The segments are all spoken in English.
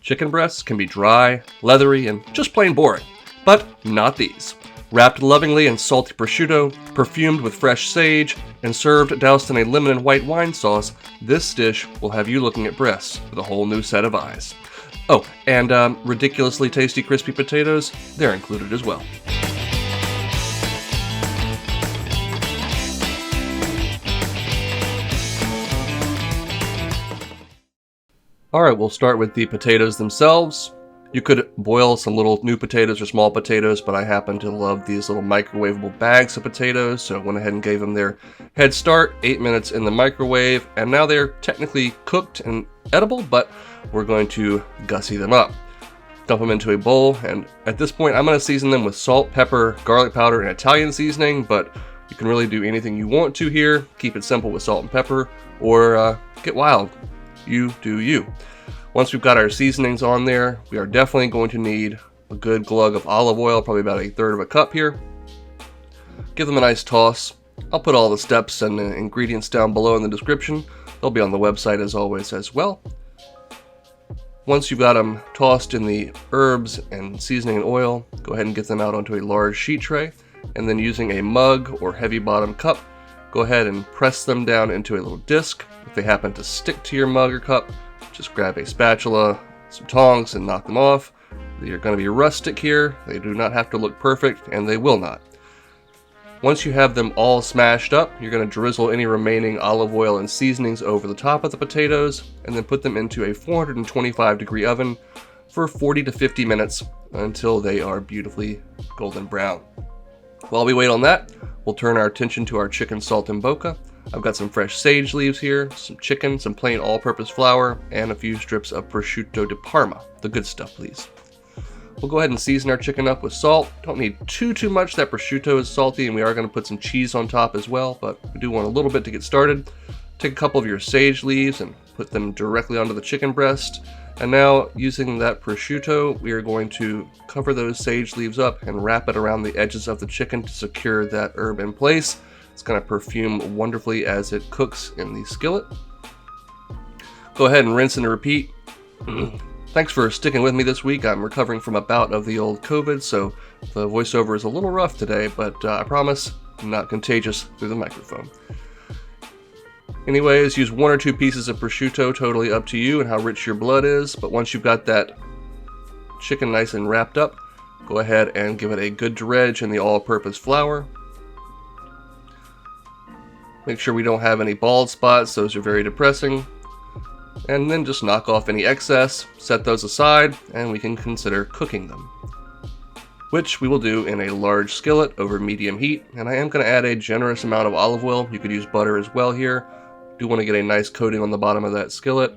Chicken breasts can be dry, leathery, and just plain boring, but not these. Wrapped lovingly in salty prosciutto, perfumed with fresh sage, and served doused in a lemon and white wine sauce, this dish will have you looking at breasts with a whole new set of eyes. Oh, and ridiculously tasty crispy potatoes, they're included as well. Alright, we'll start with the potatoes themselves. You could boil some little new potatoes or small potatoes, but I happen to love these little microwavable bags of potatoes, so I went ahead and gave them their head start, 8 minutes in the microwave, and now they're technically cooked and edible, but we're going to gussy them up. Dump them into a bowl, and at this point I'm going to season them with salt, pepper, garlic powder, and Italian seasoning, but you can really do anything you want to here. Keep it simple with salt and pepper, or get wild. You do you. Once we've got our seasonings on there, we are definitely going to need a good glug of olive oil, probably about 1/3 cup here. Give them a nice toss. I'll put all the steps and the ingredients down below in the description. They'll be on the website as always as well. Once you've got them tossed in the herbs and seasoning and oil, go ahead and get them out onto a large sheet tray, and then using a mug or heavy bottom cup, go ahead and press them down into a little disc. If they happen to stick to your mug or cup, just grab a spatula, some tongs, and knock them off. They're going to be rustic here. They do not have to look perfect, and they will not. Once you have them all smashed up, you're going to drizzle any remaining olive oil and seasonings over the top of the potatoes, and then put them into a 425-degree oven for 40 to 50 minutes until they are beautifully golden brown. While we wait on that, we'll turn our attention to our chicken saltimbocca. I've got some fresh sage leaves here, some chicken, some plain all-purpose flour, and a few strips of prosciutto di Parma. The good stuff, please. We'll go ahead and season our chicken up with salt. Don't need too much. That prosciutto is salty, and we are going to put some cheese on top as well, but we do want a little bit to get started. Take a couple of your sage leaves and put them directly onto the chicken breast. And now, using that prosciutto, we are going to cover those sage leaves up and wrap it around the edges of the chicken to secure that herb in place. It's going to perfume wonderfully as it cooks in the skillet. Go ahead and rinse and repeat. Thanks for sticking with me this week. I'm recovering from a bout of the old COVID, so the voiceover is a little rough today, but I promise not contagious through the microphone. Anyways, use 1 or 2 pieces of prosciutto, totally up to you and how rich your blood is, but once you've got that chicken nice and wrapped up, go ahead and give it a good dredge in the all-purpose flour. Make sure we don't have any bald spots, those are very depressing. And then just knock off any excess, set those aside, and we can consider cooking them. Which we will do in a large skillet over medium heat, and I am going to add a generous amount of olive oil. You could use butter as well here. Do want to get a nice coating on the bottom of that skillet.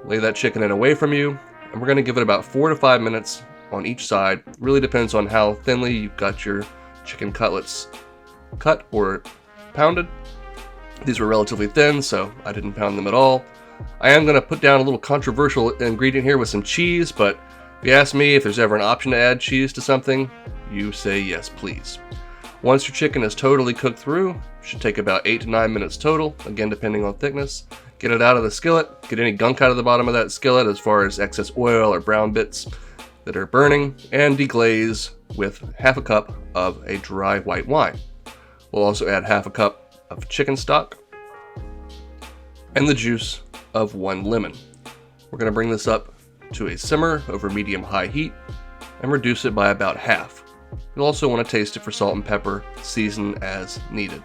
Lay that chicken in away from you, and we're going to give it about 4 to 5 minutes on each side. Really depends on how thinly you've got your chicken cutlets cut or pounded. These were relatively thin, so I didn't pound them at all. I am going to put down a little controversial ingredient here with some cheese, but if you ask me if there's ever an option to add cheese to something, you say yes, please. Once your chicken is totally cooked through, should take about 8 to 9 minutes total, again depending on thickness. Get it out of the skillet, get any gunk out of the bottom of that skillet as far as excess oil or brown bits that are burning, and deglaze with 1/2 cup of a dry white wine. We'll also add 1/2 cup of chicken stock and the juice of 1 lemon. We're going to bring this up to a simmer over medium-high heat and reduce it by about half. You'll also want to taste it for salt and pepper, season as needed.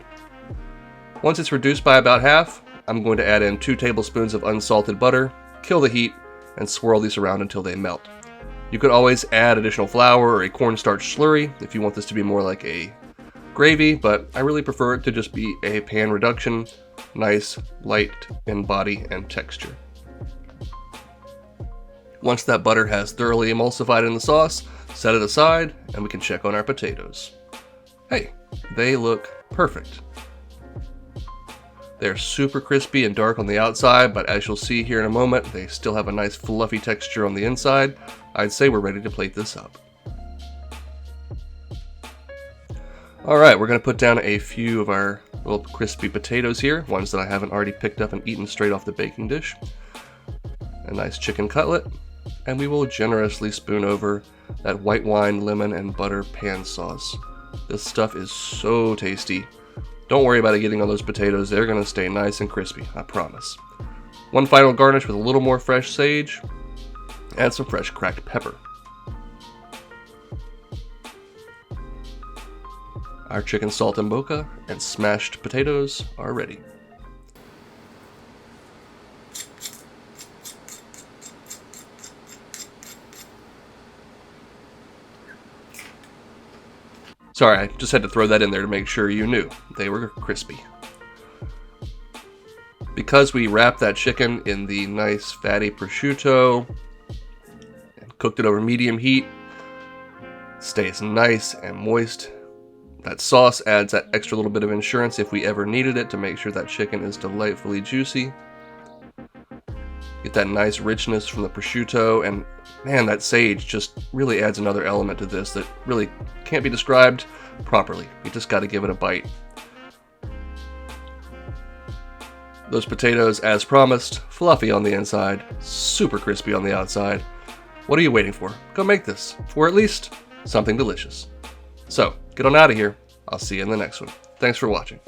Once it's reduced by about half, I'm going to add in 2 tablespoons of unsalted butter, kill the heat, and swirl these around until they melt. You could always add additional flour or a cornstarch slurry if you want this to be more like a gravy, but I really prefer it to just be a pan reduction, nice, light in body and texture. Once that butter has thoroughly emulsified in the sauce, set it aside and we can check on our potatoes. Hey, they look perfect. They're super crispy and dark on the outside, but as you'll see here in a moment, they still have a nice fluffy texture on the inside. I'd say we're ready to plate this up. Alright, we're going to put down a few of our little crispy potatoes here, ones that I haven't already picked up and eaten straight off the baking dish. A nice chicken cutlet, and we will generously spoon over that white wine, lemon, and butter pan sauce. This stuff is so tasty. Don't worry about it getting on those potatoes. They're going to stay nice and crispy, I promise. One final garnish with a little more fresh sage and some fresh cracked pepper. Our chicken saltimbocca and smashed potatoes are ready. Sorry, I just had to throw that in there to make sure you knew they were crispy. Because we wrapped that chicken in the nice fatty prosciutto and cooked it over medium heat, it stays nice and moist. That sauce adds that extra little bit of insurance if we ever needed it to make sure that chicken is delightfully juicy. Get that nice richness from the prosciutto, and man, that sage just really adds another element to this that really can't be described properly. You just got to give it a bite. Those potatoes, as promised, fluffy on the inside, super crispy on the outside. What are you waiting for? Go make this, or at least something delicious. So, get on out of here. I'll see you in the next one. Thanks for watching.